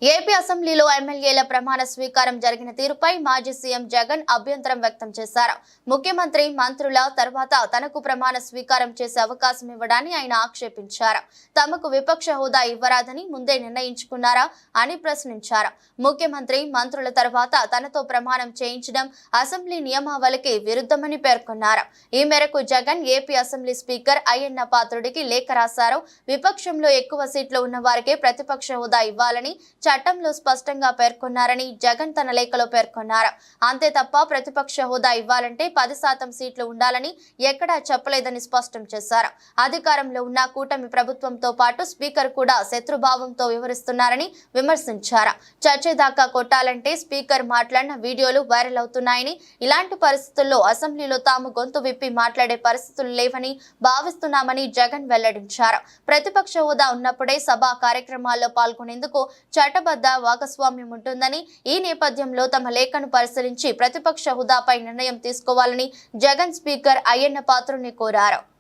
AP అసెంబ్లీలో ఎమ్మెల్యేల ప్రమాణ స్వీకారం జరిగిన తీరుపై మాజీ సీఎం జగన్ అభ్యంతరం వ్యక్తం చేశారు. ముఖ్యమంత్రి మంత్రుల తర్వాత తనకు ప్రమాణ స్వీకారం చేసే అవకాశం ఇవ్వడాన్ని ఆయన ఆక్షేపించారు. తమకు విపక్ష హోదా ఇవ్వరాదని ముందే నిర్ణయించుకున్నారా అని ప్రశ్నించారు. ముఖ్యమంత్రి మంత్రుల తర్వాత తనతో ప్రమాణం చేయించడం అసెంబ్లీ నియమావళికి విరుద్ధమని పేర్కొన్నారు. ఈ మేరకు Jagan AP assembly speaker Ayyanna పాత్రుడికి లేఖ రాశారు. విపక్షంలో ఎక్కువ సీట్లు ఉన్న వారికే ప్రతిపక్ష హోదా ఇవ్వాలని చట్టంలో స్పష్టంగా పేర్కొన్నారని జగన్ తన లేఖలో పేర్కొన్నారు. అంతే తప్ప ప్రతిపక్ష హోదా ఇవ్వాలంటే 10% సీట్లు ఉండాలని ఎక్కడా చెప్పలేదని స్పష్టం చేశారు. అధికారంలో ఉన్న కూటమి ప్రభుత్వంతో పాటు స్పీకర్ కూడా శత్రుభావంతో వివరిస్తున్నారని విమర్శించారు. చర్చేదాకా కొట్టాలంటే స్పీకర్ మాట్లాడిన వీడియోలు వైరల్ అవుతున్నాయని, ఇలాంటి పరిస్థితుల్లో అసెంబ్లీలో తాము గొంతు విప్పి మాట్లాడే పరిస్థితులు లేవని భావిస్తున్నామని జగన్ వెల్లడించారు. ప్రతిపక్ష హోదా ఉన్నప్పుడే సభా కార్యక్రమాల్లో పాల్గొనేందుకు చట్టబద్ధ భాగస్వామ్యం ఉంటుందని, ఈ నేపథ్యంలో తమ లేఖను పరిశీలించి ప్రతిపక్ష హోదాపై నిర్ణయం తీసుకోవాలని జగన్ స్పీకర్ అయ్యన్న పాత్రుడిని కోరారు.